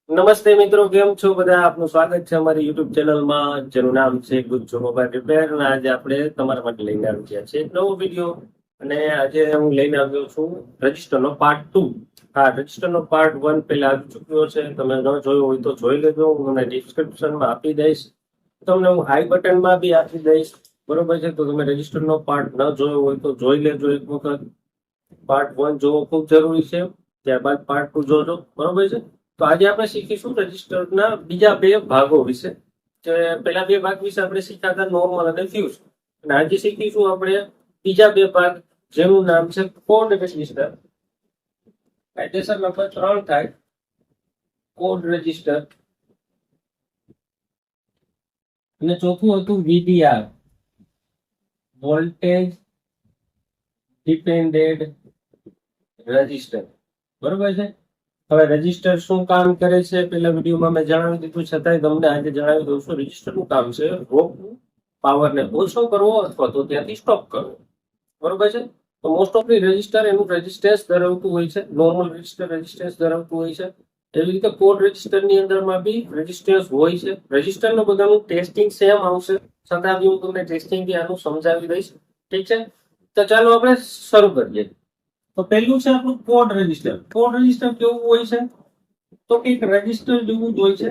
નમસ્તે મિત્રો, કેમ છો બધા? આપનું સ્વાગત છે અમારી યુટ્યુબ ચેનલમાં, જેનું નામ છે ગુજ્જુ મોબાઈલ રિપેર. અને આજે આપણે તમારા માટે લઈને આવી ગયા છે એક નવો વિડીયો. અને આજે હું લઈને આવ્યો છું રજિસ્ટરનો પાર્ટ 2. હા, રજિસ્ટરનો પાર્ટ 1 પહેલા આવી ચૂક્યો છે. તમે ન જોયો હોય તો જોઈ લેજો. હું તમને ડિસ્ક્રિપ્શનમાં આપી દઈશ, તમને હું આઈ બટનમાં બી આપી દઈશ. બરોબર છે? તો તમે રજિસ્ટરનો પાર્ટ ન જોયો હોય તો જોઈ લેજો એક વખત. પાર્ટ 1 જોવો ખૂબ જરૂરી છે, ત્યારબાદ પાર્ટ 2 જોજો. બરોબર છે? તો આજે આપણે શીખીશું રજિસ્ટરના બીજા બે ભાગો વિશે. જે પહેલા બે ભાગ વિશે આપણે શીખ્યા હતા, નોર્મલ અને ફ્યુઝ. અને આજે શીખીશું આપણે બીજા બે ભાગ, જેનું નામ છે કોડ રજિસ્ટર. કાયદેસર નંબર 3 થાય કોડ રજિસ્ટર. અને ચોથું હતું વીડીઆર, વોલ્ટેજ ડિપેન્ડેડ રજિસ્ટર. બરોબર છે? હવે રજિસ્ટર શું કામ કરે છે પેલા વિડીયોમાં મેં જણાવી દીધું, છતાંય તમને આજે જણાવી દઉં છું. રજિસ્ટરનું કામ છે રોકવું, પાવરને ઓછો કરવો અથવા તો ત્યાંથી સ્ટોપ કરવો. બરોબર છે? તો મોસ્ટ ઓફ રજિસ્ટર એનું રેઝિસ્ટન્સ ધરાવતું હોય છે. નોર્મલ રજિસ્ટર રેઝિસ્ટન્સ ધરાવતું હોય છે. એવી રીતે કોડ રજિસ્ટરની અંદરમાં બી રેઝિસ્ટન્સ હોય છે. રજિસ્ટરનું બધાનું ટેસ્ટિંગ સેમ આવશે, છતાં બી હું તમને ટેસ્ટિંગ આનું સમજાવી દઈશ. ઠીક છે? તો ચાલો આપણે શરૂ કરીએ. તો પહેલું છે આપણું કોડ રજિસ્ટર. કોડ રજિસ્ટર કેવું હોય છે? તો એક રજિસ્ટર જેવું જ હોય છે.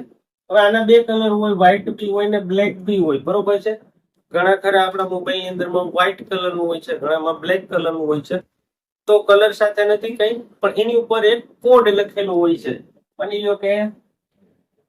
હવે આના બે કલર હોય, વ્હાઇટ બી હોય ને બ્લેક બી હોય. બરોબર છે? ઘણા ખરા આપણા મોબાઈલ ની અંદરમાં વ્હાઇટ કલર નું હોય છે, ઘણામાં બ્લેક કલર નું હોય છે. તો કલર સાથે નથી કઈ, પણ એની ઉપર એક કોડ લખેલો હોય છે. માની લો કે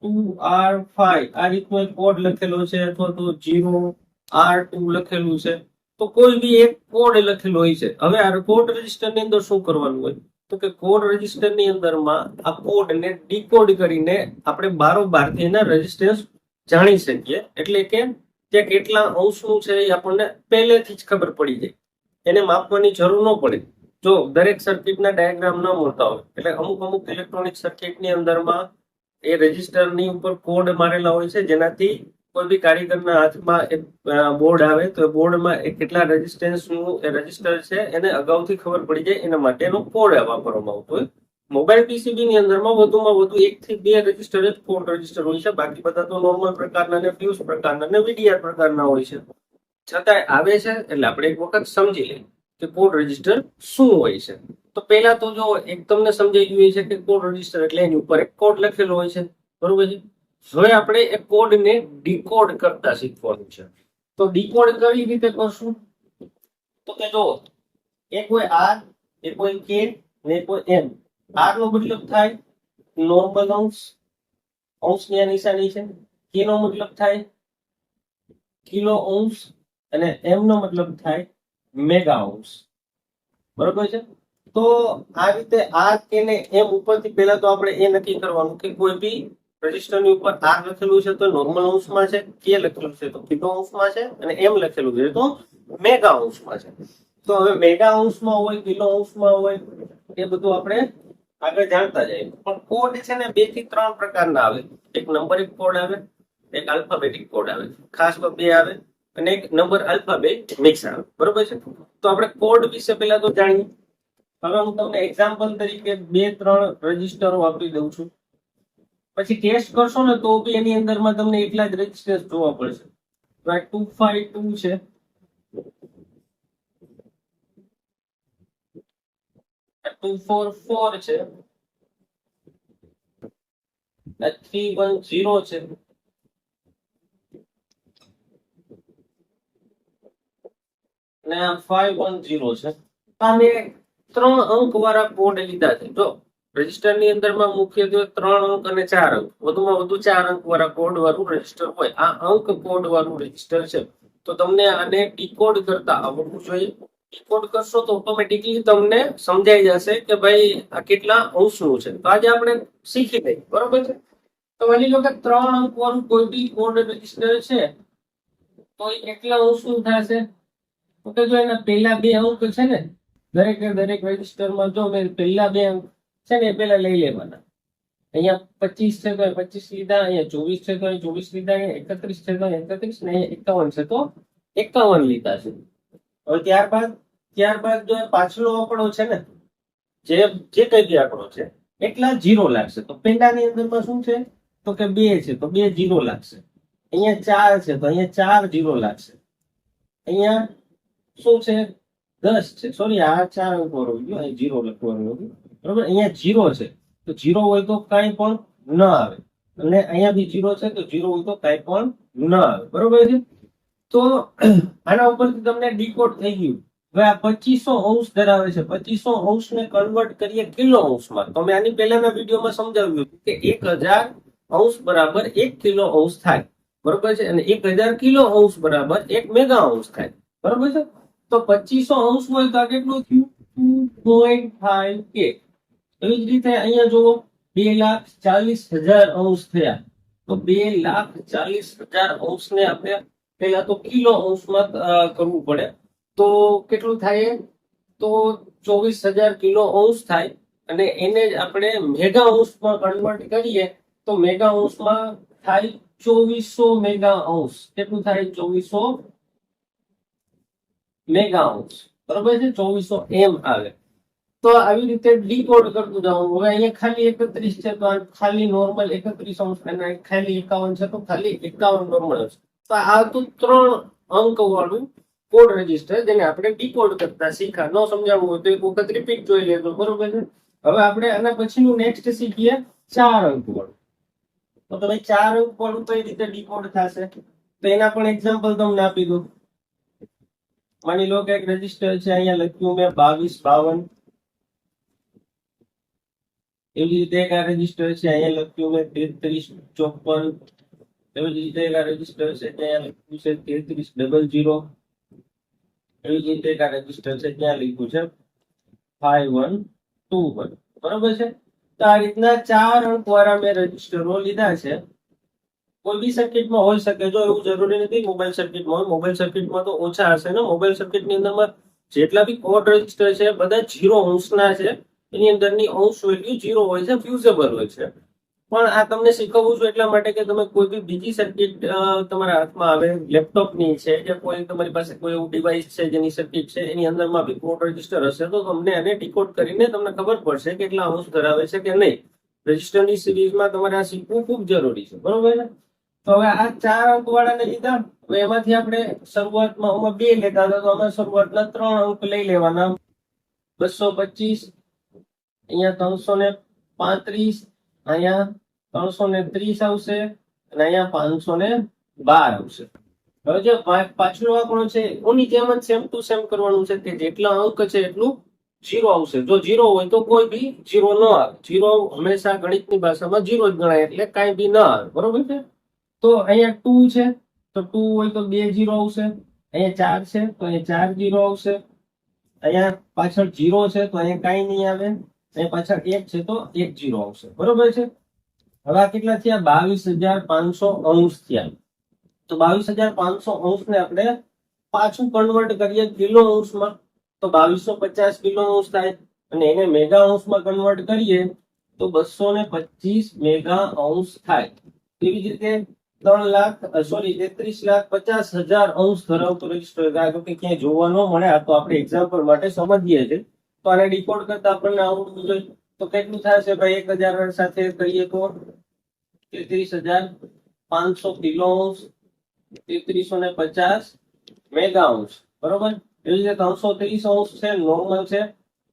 2R5 આ રીતનો એક કોડ લખેલો છે, અથવા તો 0R2 લખેલું છે. તો કોઈ બી એક કોડ લખેલો હોય છે. હવે આ કોડ રજિસ્ટર ની અંદર શું કરવાનું હોય? તો કે કોડ રજિસ્ટર ની અંદરમાં આ કોડ ને ડીકોડ કરીને આપણે બારોબાર એના રેઝિસ્ટન્સ જાણી શકીએ. એટલે કે તે કેટલા અંશનું છે એ આપણને પહેલેથી જ ખબર પડી જાય. એને માપવાની જરૂર ન પડે. જો દરેક સર્કિટના ડાયાગ્રામ ન મળતા હોય, એટલે અમુક અમુક ઇલેક્ટ્રોનિક સર્કિટની અંદરમાં એ રજિસ્ટરની ઉપર કોડ મારેલા હોય છે, જેનાથી કોઈ બી કારીગરના હાથમાં એક બોર્ડ આવે તો બોર્ડમાં કેટલા રેઝિસ્ટન્સનું એ રજિસ્ટર છે એને અગાઉથી ખબર પડી જાય. એના માટેનો કોડ વાપરવામાં આવતો હોય. મોબાઈલ પીસીબી ની અંદરમાં વધુમાં વધુ 1 થી 2 રજિસ્ટર જ કોડ રજિસ્ટર હોય છે. બાકી બધા તો નોર્મલ પ્રકારના ને ફ્યુઝ પ્રકારના ને વીડીઆર પ્રકારના હોય છે. છતાંય આવે છે એટલે આપણે એક વખત સમજી લઈએ કે કોડ રજિસ્ટર શું હોય છે. તો પહેલા તો જો એક તમને સમજાઈ ગયું છે કે કોડ રજિસ્ટર એટલે એની ઉપર એક કોડ લખેલો હોય છે. બરોબર છે? હવે આપણે એ કોડને ડીકોડ કરતા શીખવાનું છે. તો ડીકોડ કઈ રીતે કરશું? તો કે જો એક હોય આર, એક હોય કે ને એક હોય એમ. આર નો મતલબ થાય નોર્મલ અંશ, અંશની આ નિશાની છે. કે નો મતલબ થાય કિલો અંશ, અને એમ નો મતલબ થાય મેગા અંશ. બરોબર છે? તો આ રીતે આર કે ને એમ ઉપરથી પહેલા તો આપણે એ નક્કી કરવાનું કે કોઈ બી રજિસ્ટરની ઉપર આર લખેલું છે તો નોર્મલ અંશમાં છે, કે લખેલું છે તો કિલો અંશમાં છે, અને એમ લખેલું છે તો મેગા અંશમાં છે. તો હવે મેગા અંશમાં હોય, કિલો અંશમાં હોય, એ બધું આપણે આગળ જાણતા જઈએ. પણ કોડ છે ને 2 થી 3 પ્રકારના આવે. એક નંબરિક કોડ આવે, એક આલ્ફાબેટિક કોડ આવે. ખાસ તો બે આવે, અને એક નંબર આલ્ફાબેટ મિક્સ આવે. બરોબર છે? તો આપણે કોડ વિશે પહેલા તો જાણીએ. હવે હું તમને એક્ઝામ્પલ તરીકે 2-3 રજિસ્ટરો આપી દઉં છું. પછી ટેસ્ટ કરશો ને તો બી એની અંદરમાં તમને એટલા જ રેઝિસ્ટન્સ જોવા પડશે. 252 છે, 244 છે, 310 છે, અને 510 છે. આને 3 અંક વાળા કોડ લીધા છે. જો રજિસ્ટર ની અંદરમાં મુખ્યત્વે 3 અંક અને 4 અંક, વધુમાં વધુ 4 અંક વાળા કોડ વાળું રજિસ્ટર હોય. આ અંક કોડ વાળું રજિસ્ટર છે. તો તમને આને ડીકોડ કરતા આવડવું જોઈએ. ડીકોડ કરશો તો ઓટોમેટિકલી તમને સમજાઈ જશે કે ભાઈ આ કેટલા અંશનું છે. તો આજે આપણે શીખી લઈએ. બરોબર છે? તો માની લો કે 3 અંક વાળું કોઈ બી કોડ રજિસ્ટર છે, તો એ કેટલા અંશનું થશે? તો કે જો એના પહેલા બે અંક છે ને, દરેક રજિસ્ટરમાં જો મેં પહેલા બે અંક છે ને એ પહેલા લઈ લેવાના. અહીંયા 25 છે તો 25 લીધા, અહીંયા 24 છે તો 24 લીધા, અહીંયા 31 છે તો 31, ને અહીંયા 51 છે તો 51 લીધા છે. હવે ત્યારબાદ જો પાછલો આંકડો છે ને, જે કઈ બી આંકડો છે એટલા જીરો લાગશે. તો પેલાની અંદરમાં શું છે તો કે 2 છે તો 2 જીરો લાગશે. અહીંયા 4 છે તો અહીંયા 4 જીરો લાગશે. અહીંયા શું છે 10 છે, સોરી આ 4 અંક વાળો ગયો, અહીં જીરો લખવાનું હતું બરોબર. અહીંયા જીરો છે તો જીરો હોય તો કઈ પણ ન આવે, અને અહીંયા બી જીરો છે તો જીરો હોય તો કઈ પણ ન આવે બરોબર છે. તો આના ઉપરથી તમને ડીકોડ થઈ ગયું. હવે આ 2500 ધરાવે છે, 2500 ને કન્વર્ટ કરીએ કિલો અંશમાં. તો મેં આની પહેલાના વિડીયોમાં સમજાવ્યું કે 1000 બરાબર 1 કિલો અંશ થાય બરોબર છે, અને 1000 કિલો અંશ બરાબર 1 મેગા અંશ થાય બરોબર છે. તો 2500 હોય તો આ કેટલું થયું 2.5 કે. એવી જ રીતે અહીંયા જુઓ 2,40,000 થયા. તો 2,40,000 ને આપણે પહેલા તો કિલો અંશમાં કરવું પડે. તો કેટલું થાય તો 24,000 કિલો અંશ થાય, અને એને જ આપણે મેગા અંશમાં કન્વર્ટ કરીએ તો મેગા અંશમાં થાય 2400 મેગા અંશ. કેટલું થાય 2400 મેગા અંશ બરોબર છે, 2400 એમ આવે. તો આવી રીતે ડીકોડ કરતું જવાનું. હવે અહીંયા ખાલી 31 છે તો ખાલી નોર્મલ 31 અંશ, અને ખાલી 51 છે તો ખાલી 51 નોર્મલ અંશ. તો આ તો 3 અંક વાળું કોડ રજીસ્ટર જેને આપણે ડીકોડ કરતા શીખા. ન સમજાવવું હોય તો એક વખત રિપીટ જોઈ લેજો બરોબર છે. હવે આપણે આના પછીનું નેક્સ્ટ શીખીએ 4 અંક વાળું. તો તમે 4 અંક વાળું કઈ રીતે ડીકોડ થશે તો એના પણ એક્ઝામ્પલ તમને આપી દઉં. માની લો કે એક રજીસ્ટર છે, અહીંયા લખ્યું મેં 2252. એવી રીતે એક આ રજીસ્ટર છે, અહીંયા લખ્યું મેં 3354. એવી જ રીતે એક આ રજીસ્ટર છે, ત્યાં લખ્યું છે 3300. એવી જ રીતે એક આ રજીસ્ટર છે, ત્યાં લખ્યું છે 5121 બરોબર છે. તો આ રીતના 4 અંક વાળા મેં રજીસ્ટરો લીધા છે. કોઈ બી સર્કિટમાં હોઈ શકે, જો એવું જરૂરી નથી મોબાઈલ સર્કિટમાં હોય. મોબાઈલ સર્કિટમાં તો ઓછા હશે ને. મોબાઈલ સર્કિટની અંદરમાં જેટલા બી કોડ રજીસ્ટર છે બધા 0 અંશના છે. એની અંદરની અંશ વેલ્યુ 0 હોય છે, ફ્યુઝેબલ હોય છે. પણ આ તમને શીખવવું છું એટલા માટે કે તમે કોઈ બી બીજી સર્કિટ તમારા હાથમાં આવે, લેપટોપની છે કે કોઈ તમારી પાસે કોઈ એવું ડિવાઇસ છે જેની સર્કિટ છે, એની અંદરમાં બી કોડ રજીસ્ટર હશે તો તમને આને ડીકોડ કરીને તમને ખબર પડશે કે કેટલા અંશ ધરાવે છે કે નહીં. રજીસ્ટરની સિરીઝમાં તમારે આ શીખવું ખૂબ જરૂરી છે બરોબર છે. તો હવે આ 4 અંક વાળાને લીધા. હવે એમાંથી આપણે શરૂઆતમાં આમાં 2 લેતા હતા તો અમે શરૂઆતના 3 અંક લઈ લેવાના. 225, અહીંયા 335, અહીંયા 330 આવશે, અને અહીંયા 512 આવશે. હવે જે પાછલો આંકડો છે એની જેમ જ સેમ ટુ સેમ કરવાનું છે કે જેટલા અંક છે એટલું 0 આવશે. જો 0 હોય તો કોઈ બી 0 ન આવે. 0 હંમેશા ગણિતની ભાષામાં 0 જ ગણાય, એટલે કાંઈ બી ન આવે બરોબર છે. તો અહીંયા 2 છે તો 2 હોય તો 2 0 આવશે. અહીંયા 4 છે તો અહીંયા 4 0 આવશે. અહીંયા પાછળ 0 છે તો અહીંયા કાંઈ નહીં આવે. અહીંયા પાછળ 1 છે તો 1 0 આવશે બરોબર છે. હવે આ કેટલા થયા 22,500 થયા. તો 22,500 ને આપણે પાછું કન્વર્ટ કરીએ કિલો અંશમાં તો 2250 કિલો અંશ થાય, અને એને મેગા અંશમાં કન્વર્ટ કરીએ તો 225 મેગા અંશ થાય. એવી જ રીતે 33,50,000 અંશ ધરાવતો રજીસ્ટર ક્યાંય જોવા ન મળે. આ તો આપણે એક્ઝામ્પલ માટે સમજીએ છીએ. તો આને ડીકોડ કરતા આપણને આવડવું જોઈએ. તો કેટલું થશે ભાઈ 1000 સાથે કરીએ તો 33,500 કિલો અંશ, 3350 મેગા અંશ બરોબર. એવી રીતે 330 અંશ છે, નોર્મલ છે.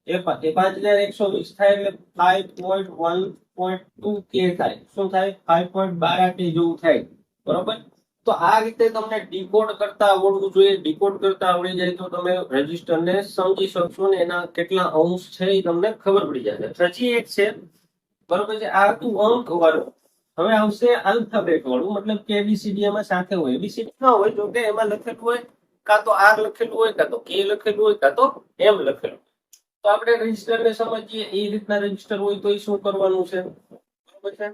એ 5120 થાય એટલે 5.1.2 કે થાય. શું થાય 5.12 કે જેવું થાય બરોબર. તો આ રીતે તમને ડીકોડ કરતા આવડવું જોઈએ. ડીકોડ કરતા આવડી જાય તો તમે રજીસ્ટરને સમજી શકશો ને એના કેટલા અંશ છે એ તમને ખબર પડી જશે. હજી એક છે બરોબર છે, આ હતું અંક વાળું. હવે આવશે આલ્ફાબેટ વાળું, મતલબ કે એબીસીડી એમાં સાથે હોય. એબીસીડી ના હોય જો કે એમાં લખેલું હોય કાં તો આર લખેલું હોય, કાં તો કે લખેલું હોય, કાં તો એમ લખેલું. તો આપણે રજીસ્ટરને સમજીએ એ રીતના રજીસ્ટર હોય તો એ શું કરવાનું છે બરોબર છે.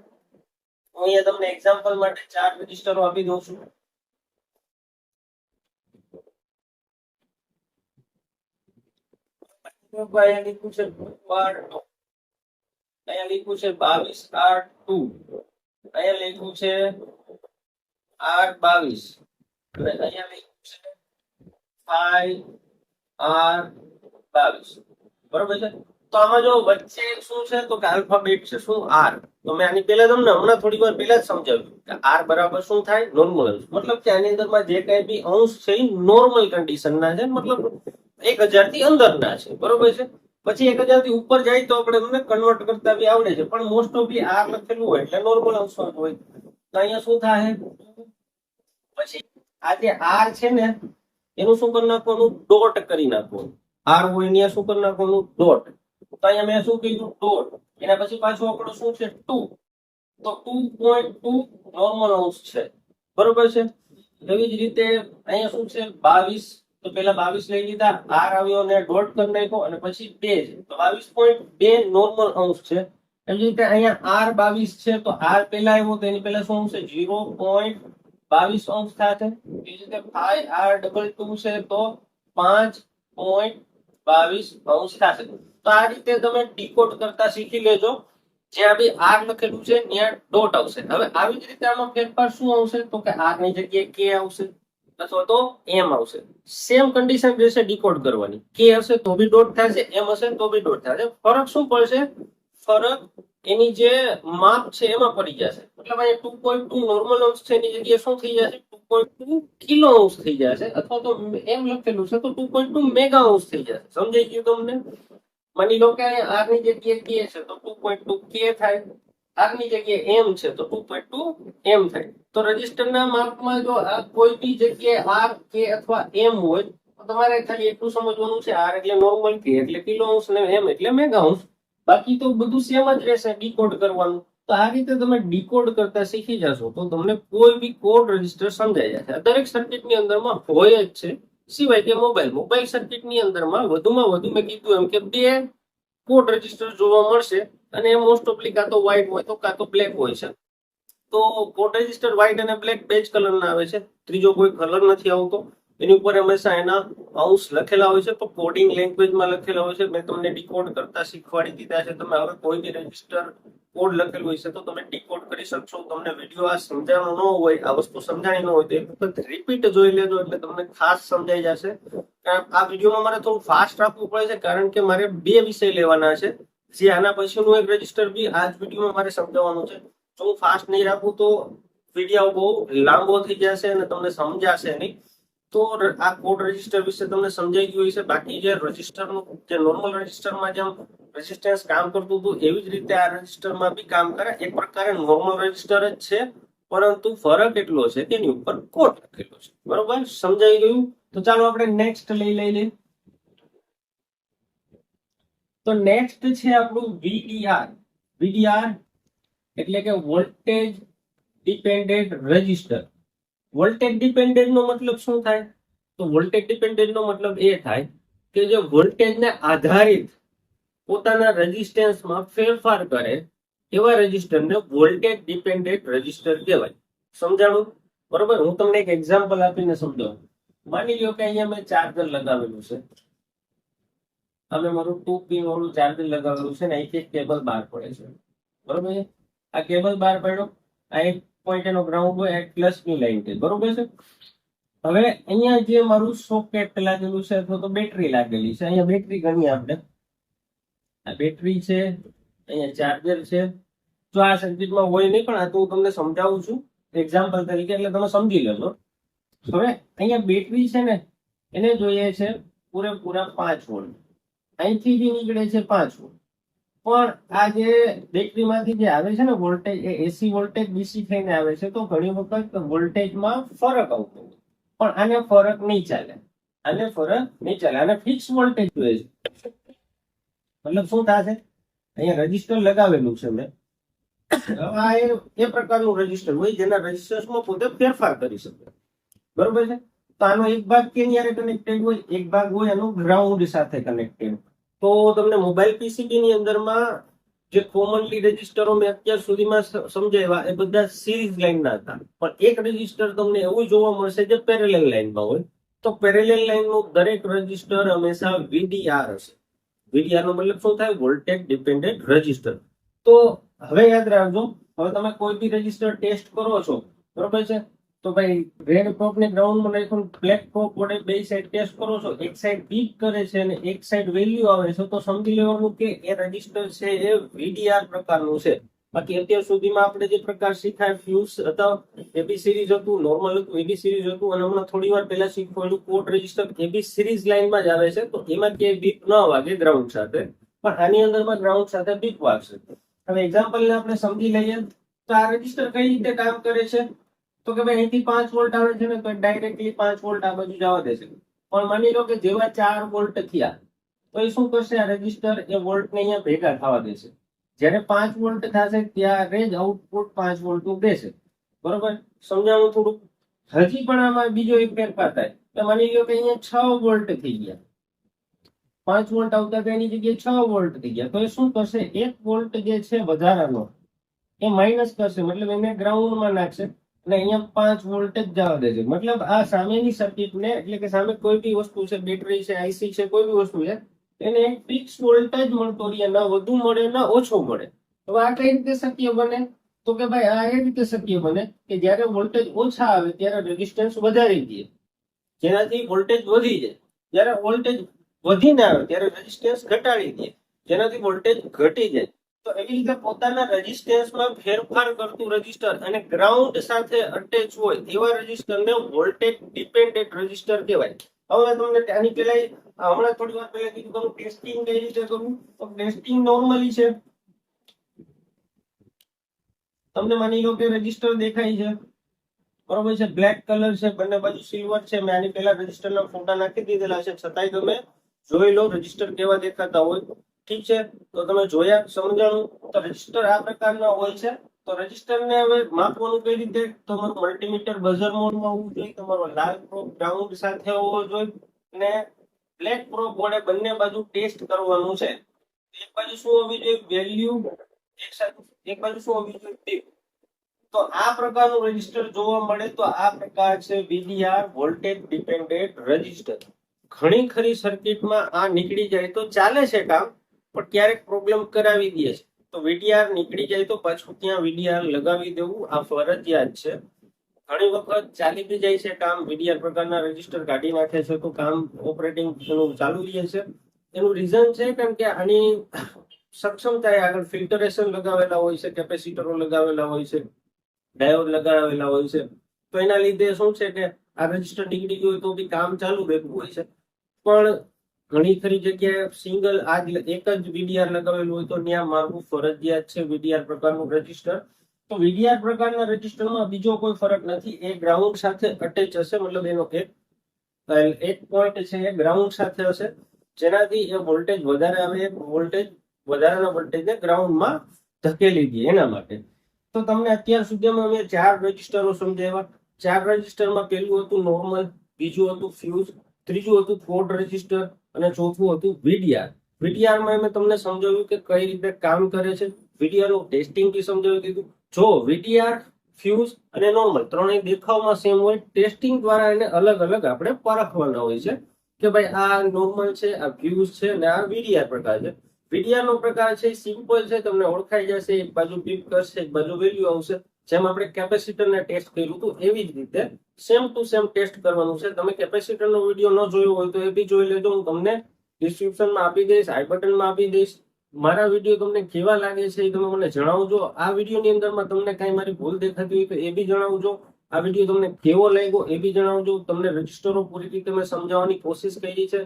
અહીંયા તમને એક્ઝામ્પલ માટે 4 રજીસ્ટરો આપી દઉં છું. અહીંયા લીધું છે 22R2, અહીંયા લખ્યું છે R22, અને અહીંયા લખ્યું છે 5R22 બરોબર છે. તો આમાં જો વચ્ચે શું છે તો કે આલ્ફાબેટ છે શું આર. તો મેં આની પહેલા તમને હમણાં થોડી વાર પહેલા જ સમજાવ્યું કે આર બરાબર શું થાય નોર્મલ અંશ. મતલબ કે આની અંદરમાં જે કઈ બી અંશ છે એ નોર્મલ કન્ડિશન ના છે, મતલબ 1000 થી અંદરના છે, બરોબર છે. પછી 1000 થી ઉપર જાય તો આપણે તમને કન્વર્ટ કરતા બી આવડે છે, પણ મોસ્ટ ઓફલી આર લખેલું હોય એટલે નોર્મલ અંશ હોય. તો અહીંયા શું થાય, પછી આ જે આર છે ને એનું શું કરી નાખવાનું, ડોટ કરી નાખવાનું. આર હોય અહીંયા શું કરી નાખવાનું, ડોટ. તો અહીંયા મેં શું કીધું, ડોટ. એના પછી પાછું આપણું શું છે 2. તો 2.2 નોર્મલ અંશ છે, બરોબર છે. એવી જ રીતે અહીંયા શું છે 22. તો પેલા 22 લઈ લીધા, આર આવ્યો અને ડોટ કરી નાખ્યો અને પછી 2 છે તો 22.2 નોર્મલ અંશ છે. એવી રીતે અહીંયા આર 22 છે તો આર પેલા આવ્યો તો એની પેલા શું અંશ છે 0.22 અંશ થશે. એવી રીતે 5r22 છે તો 5.22 અંશ થશે. તો આ રીતે તમે ડીકોડ કરતા શીખી લેજો. જ્યાં બી આર લખેલું છે ત્યાં ડોટ આવશે. હવે આવી જ રીતે આમાં ફેરફાર શું આવશે તો કે આર ની જગ્યાએ કે આવશે અથવા તો એમ આવશે. સેમ કન્ડિશન રહેશે ડીકોડ કરવાની. કે હશે તો બી ડોટ થશે, એમ હશે તો બી ડોટ થશે. ફરક શું પડશે, ફરક એની જે માપ છે એમાં પડી જશે. મતલબ અહીંયા 2.2 નોર્મલ અંશ છે એની જગ્યાએ શું થઈ જશે 2.2 કિલો અંશ થઈ જશે, અથવા તો એમ લખેલું છે તો 2.2 મેગા અંશ થઈ જશે. સમજાઈ ગયું તમને? માની લો કે આર ની જગ્યાએ કે છે તો 2.2 કે થાય, આર ની જગ્યાએ એમ છે તો 2.2 એમ થાય. તો રજિસ્ટરના માપમાં જો આ કોઈ બી જગ્યાએ આર કે અથવા એમ હોય તો તમારે ખાલી એટલું સમજવાનું છે, આર એટલે નોર્મલ, કે એટલે કિલો અંશ ને એમ એટલે મેગા અંશ. બાકી તો બધું સેમ જ રહેશે ડીકોડ કરવાનું. તો આ રીતે તમે ડીકોડ કરતા શીખી જશો તો તમને કોઈ બી કોડ રજિસ્ટર સમજાઈ જશે. દરેક સર્કિટની અંદરમાં હોય જ છે, સિવાય કે મોબાઈલ સર્કિટની અંદરમાં વધુમાં વધુ મેં કીધું એમ કે 2 કોડ રજિસ્ટર જોવા મળશે અને એ મોસ્ટ ઓફલી કાં તો વ્હાઇટ હોય તો કાં તો બ્લેક હોય છે. તો કોડ રજિસ્ટર વ્હાઇટ અને બ્લેક બે જ કલરના આવે છે, ત્રીજો કોઈ કલર નથી આવતો. એની ઉપર હંમેશા એના અંશ લખેલા હોય છે, તો કોડિંગ લેંગ્વેજમાં લખેલા હોય છે. મેં તમને ડીકોડ કરતા શીખવાડી દીધા છે. તમે હવે કોઈ બી રજિસ્ટર કોડ લખેલું હોય છે તો તમે ડીકોડ કરી શકશો. તમને વિડીયો આ સમજાણો ન હોય, આ વસ્તુ સમજાણી ન હોય તો એક વખત રિપીટ જોઈ લેજો એટલે તમને ખાસ સમજાઈ જશે. આ વિડીયોમાં મારે થોડું ફાસ્ટ રાખવું પડે છે કારણ કે મારે 2 વિષય લેવાના છે. જે આના પછીનું એક રજિસ્ટર બી આ જ વિડીયોમાં મારે સમજાવવાનું છે. જો હું ફાસ્ટ નહીં રાખું તો વિડીયો બહુ લાંબો થઈ જશે અને તમને સમજાશે નહીં. તો આ કોડ રજિસ્ટર વિશે તમને સમજાઈ ગયું હશે. બાકી જે રજિસ્ટરનું જે નોર્મલ રજિસ્ટરમાં જેમ રેઝિસ્ટન્સ કામ કરતું હતું એવી જ રીતે આ રજિસ્ટરમાં બી કામ કરે. એક પ્રકારે નોર્મલ રજિસ્ટર જ છે, પરંતુ ફરક એટલો છે કે એની ઉપર કોડ લખેલો છે. બરોબર, સમજાઈ ગયું? તો ચાલો આપણે નેક્સ્ટ લઈ. તો નેક્સ્ટ છે આપણું VDR. VDR એટલે કે voltage dependent register. Voltage dependent નો મતલબ શું થાય? તો વોલ્ટેજ ડિપેન્ડન્ટ નો મતલબ એ થાય કે જે વોલ્ટેજને આધારિત પોતાના રેઝિસ્ટન્સમાં ફેરફાર કરે એવા રેઝિસ્ટરને વોલ્ટેજ ડિપેન્ડન્ટ રેઝિસ્ટર કહેવાય. સમજાણું? બરોબર. હું તમને એક એક્ઝામ્પલ આપીને સમજાવું. માની લો કે અહીંયા મેં ચાર્જર લગાવેલું છે. હવે મારું 2 પિન વાળું ચાર્જર લગાવેલું છે ને અહીંથી એક કેબલ બહાર પડે છે. બરોબર છે. આ કેબલ બહાર પડ્યો, આ એક પોઈન્ટ એનો ગ્રાઉન્ડ હોય, એક પ્લસ ની લાઈન છે. બરોબર છે. હવે અહીંયા જે મારું સોકેટ લાગેલું છે અથવા તો બેટરી લાગેલી છે, અહીંયા બેટરી ગણી આપણે. આ બેટરી છે, અહીંયા ચાર્જર છે. જો આ સર્કિટમાં હોય નહીં પણ આ તો હું તમને સમજાવું છું એક્ઝામ્પલ તરીકે, એટલે તમે સમજી લેજો. હવે અહીંયા બેટરી છે ને એને જોઈએ છે પૂરેપૂરા 5 વોલ્ટ. અહીંથી જે નીકળે છે 5 વોલ્ટ. પણ આ જે બેટરીમાંથી જે આવે છે ને વોલ્ટેજ, એ એસી વોલ્ટેજ ડીસી થઈને આવે છે. તો ઘણી વખત વોલ્ટેજમાં ફરક આવતો હોય, પણ આને ફરક નહીં ચાલે. આને ફિક્સ વોલ્ટેજ જોઈએ છે. મતલબ શું થશે, અહીંયા રજિસ્ટર લગાવેલું છે મેં. આ એ પ્રકારનું રજિસ્ટર હોય જેના રેઝિસ્ટન્સમાં પોતે ફેરફાર કરી શકે. બરોબર છે. તો આનો એક ભાગ કેની હારે કનેક્ટેડ હોય, એક ભાગ હોય એનો ગ્રાઉન્ડ સાથે કનેક્ટેડ. તો તમને મોબાઈલ પીસીબી ની અંદરમાં જે કોમનલી રજિસ્ટરો મેં અત્યાર સુધીમાં સમજાવ્યા એ બધા સિરીઝ લાઈનના હતા. પણ એક રજિસ્ટર તમને એવું જોવા મળશે જે પેરેલલ લાઈનમાં હોય. તો પેરેલલ લાઈનનું દરેક રજિસ્ટર હંમેશા VDR હશે. VDR નો મતલબ શું થાય? Voltage dependent register. તો હવે યાદ રાખજો, હવે તમે કોઈ બી રજિસ્ટર ટેસ્ટ કરો છો, બરોબર છે, તો તો ભાઈ રેડ પ્રોપ ને ગ્રાઉન્ડમાં નાખો, બ્લેક પ્રોપ વડે બે સાઈડ ટેસ્ટ કરો છો, એક સાઈડ પીક કરે છે અને એક સાઈડ વેલ્યુ આવે છે, તો સમજી લેવાનું કે એ રજીસ્ટર છે એ VDR પ્રકારનું છે. બાકી અત્યાર સુધીમાં આપણે જે પ્રકાર શીખાય ફ્યુઝ હતા, એબી સિરીઝ હતું, નોર્મલ હતું, એબી સિરીઝ હતું, અને હમણાં થોડી વાર પહેલા શીખવાડ્યું કોડ રજીસ્ટર એબી સિરીઝ લાઈનમાં જ આવે છે, તો એમાં ક્યાંય બીપ ન વાગે ગ્રાઉન્ડ સાથે, પણ આની અંદરમાં ગ્રાઉન્ડ સાથે બીપ વાગશે. હવે એક્ઝામ્પલ ને આપણે સમજી લઈએ તો આ રજીસ્ટર કઈ રીતે કામ કરે છે, તો કે ભાઈ અહીંથી 5 વોલ્ટ આવે છે ને, તો ડાયરેક્ટલી 5 વોલ્ટ આ બાજુ જવા દેશે. પણ માની લો કે જેવા 4 વોલ્ટ થયા તો એ શું કરશે, આ રજીસ્ટર એ વોલ્ટ ને અહીંયા ભેગા થવા દેશે. જ્યારે 5 વોલ્ટ થશે ત્યારે જ આઉટપુટ 5 વોલ્ટ નું દેશે. બરોબર, સમજાવું થોડું? હજી પણ આમાં બીજો એક ફેરફાર થાય કે માની લો કે અહીંયા 6 વોલ્ટ થઈ ગયા, 5 વોલ્ટ આવતા હતા એની જગ્યાએ 6 વોલ્ટ થઈ ગયા, તો એ શું કરશે, 1 વોલ્ટ જે છે વધારાનો એ માઇનસ કરશે, મતલબ એને ગ્રાઉન્ડમાં નાખશે અને અહીંયા 5 વોલ્ટ જ જવા દેશે. મતલબ આ સામેની સર્કિટને, એટલે કે સામે કોઈ બી વસ્તુ છે, બેટરી છે, આઈસી છે, કોઈ બી વસ્તુ છે, એને એક ફિક્સ વોલ્ટેજ મળતો રહે, ના વધુ મળે ના ઓછો મળે. હવે આ કઈ રીતે શક્ય બને, તો કે ભાઈ આ એ રીતે શક્ય બને કે જ્યારે વોલ્ટેજ ઓછા આવે ત્યારે રેઝિસ્ટન્સ વધારી દઈએ, જેનાથી વોલ્ટેજ વધી જાય. જ્યારે વોલ્ટેજ વધીને આવે ત્યારે રેઝિસ્ટન્સ ઘટાડી દઈએ, જેનાથી વોલ્ટેજ ઘટી જાય. તો એવી રીતે પોતાના રેઝિસ્ટન્સમાં ફેરફાર કરતું રજીસ્ટર અને ગ્રાઉન્ડ સાથે અટેચ હોય એવા રજીસ્ટરને વોલ્ટેજ ડિપેન્ડન્ટ રજીસ્ટર કહેવાય. હવે તમને આની પહેલા હમણાં થોડી વાર પહેલા કીધું કે ટેસ્ટિંગ કઈ રીતે કરવું, તો ટેસ્ટિંગ નોર્મલી છે. તમને માની લો કે રજીસ્ટર દેખાય છે, બરોબર છે, બ્લેક કલર છે, બંને બાજુ સિલ્વર છે. મેં આની પહેલા રજીસ્ટરના ફોટા નાખી દીધેલા છે, છતાંય તમે જોઈ લો રજીસ્ટર કેવા દેખાતા હોય. ઠીક છે, તો તમે જોયા, સમજાણું? તો રજીસ્ટર આ પ્રકારના હોય છે. તો રજીસ્ટરને હવે માપવાનું કઈ રીતે, તમારું મલ્ટીમીટર બઝર મોડમાં હોવું જોઈએ, તમારો લાલ પ્રોબ ગ્રાઉન્ડ સાથે હોવો જોઈએ અને બ્લેક પ્રોબ વડે બંને બાજુ ટેસ્ટ કરવાનું છે. એક બાજુ શું હોવી જોઈએ, વેલ્યુ, એક સાથે એક બાજુ શું હોવી જોઈએ, ટીપ. તો આ પ્રકારનું રજીસ્ટર જોવા મળે તો આ પ્રકાર છે VDR, વોલ્ટેજ ડિપેન્ડન્ટ રજીસ્ટર. ઘણી ખરી સર્કિટમાં આ નીકળી જાય તો ચાલે છે કામ, પણ ક્યારેક પ્રોબ્લેમ કરાવી દે છે. તો VDR નીકળી જાય તો પાછું ત્યાં VDR લગાવી દેવું આ ફરજિયાત છે. ઘણી વખત ચાલી બી જાય છે કામ, VDR પ્રકારના રજીસ્ટર કાઢી નાખે છે તો કામ ઓપરેટિંગ એનું ચાલુ રહે છે. એનું રીઝન છે કારણ કે આની સક્ષમતા આગળ ફિલ્ટરેશન લગાવેલા હોય છે, કેપેસિટરો લગાવેલા હોય છે, ડાયોડ લગાવેલા હોય છે. તો એના લીધે શું છે કે આ રજીસ્ટર નીકળી ગયું તો બી કામ ચાલુ રહેતું હોય છે. પણ ઘણી ખરી જગ્યાએ સિંગલ આ એક જ VDR લગાવેલું હોય તો ત્યાં મારવું ફરજિયાત છે VDR પ્રકારનું રજીસ્ટર. તો VDR પ્રકારના રજીસ્ટરમાં બીજો કોઈ ફરક નથી, એ ગ્રાઉન્ડ સાથે અટેચ હશે, મતલબ એનો એક પોઈન્ટ છે એ ગ્રાઉન્ડ સાથે હશે, જેનાથી એ વોલ્ટેજ વધારે આવે, વધારાના વોલ્ટેજને ગ્રાઉન્ડમાં ધકેલી દે એના માટે. તો તમને અત્યાર સુધીમાં મેં 4 રજીસ્ટરો સમજાવ્યા. 4 રજીસ્ટરમાં પહેલું હતું નોર્મલ, બીજું હતું ફ્યુઝ, ત્રીજું હતું કોડ રજીસ્ટર અને ચોથું હતું VDR. VDR માં મેં તમને સમજાવ્યું કે કઈ રીતે કામ કરે છે, VDR નું ટેસ્ટિંગ બી સમજાવી દીધું. જો VDR, ફ્યુઝ અને નોર્મલ ત્રણેય દેખાવમાં સેમ હોય, ટેસ્ટિંગ દ્વારા એને અલગ અલગ આપણે પારખવાના હોય છે કે ભાઈ આ નોર્મલ છે, આ ફ્યુઝ છે અને આ VDR પ્રકાર છે. VDR નો પ્રકાર છે સિમ્પલ છે, તમને ઓળખાઈ જશે, એક બાજુ પીક કરશે, એક બાજુ વેલ્યુ આવશે. જેમ આપણે કેપેસિટરને ટેસ્ટ કર્યું હતું એવી જ રીતે સેમ ટુ સેમ ટેસ્ટ કરવાનું છે. તમે કેપેસિટરનો વિડીયો ન જોયો હોય તો એ બી જોઈ લેજો, હું તમને ડિસ્ક્રિપ્શનમાં આપી દઈશ, આઈ બટનમાં આપી દઈશ. મારા વિડીયો તમને કેવા લાગે છે એ તમે મને જણાવજો. આ વિડીયોની અંદરમાં તમને કઈ મારી ભૂલ દેખાતી હોય તો એ બી જણાવજો. આ વિડીયો તમને કેવો લાગ્યો એ બી જણાવજો. તમને રજીસ્ટરો પૂરી રીતે મેં સમજાવવાની કોશિશ કરી છે,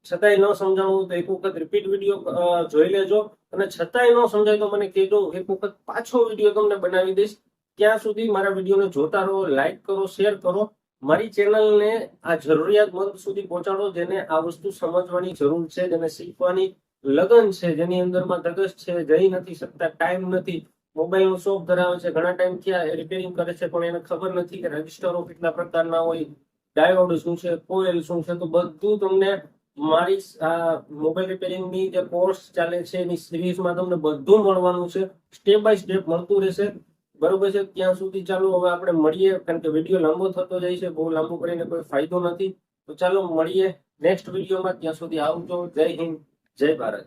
છતાંય ન સમજાવું તો એક વખત રિપીટ વિડીયો જોઈ લેજો, અને છતાંય ન સમજાય તો મને કહેજો, એક વખત પાછો વિડીયો તમને બનાવી દઈશ. ત્યાં સુધી મારા વિડીયોને જોતા રહો, લાઈક કરો, શેર કરો. મારી ચેનલને આ જરૂરિયાતમંદ સુધી પહોંચાડો જેને આ વસ્તુ સમજવાની જરૂર છે, જેને શીખવાની લગન છે, જેની અંદરમાં ધગશ છે, જઈ નથી શકતા, ટાઈમ નથી, મોબાઈલ નો શોખ ધરાવે છે, ઘણા ટાઈમ થી રિપેરિંગ કરે છે પણ એને ખબર નથી કે રજીસ્ટરો કેટલા પ્રકારના હોય, ડાયોડ શું છે, કોઇલ શું છે. તો બધું તમને મારી મોબાઈલ રિપેરિંગની જે કોર્સ ચાલે છે એની સિરીઝમાં તમને બધું મળવાનું છે, સ્ટેપ બાય સ્ટેપ મળતું રહેશે. બરોબર છે? ત્યાં સુધી ચાલો હવે આપણે મળીએ, કારણ કે વિડીયો લાંબો થતો જાય છે, બહુ લાંબો કરીને કોઈ ફાયદો નથી. તો ચાલો મળીએ નેક્સ્ટ વિડીયોમાં. ત્યાં સુધી આવજો. જય હિન્દ, જય ભારત.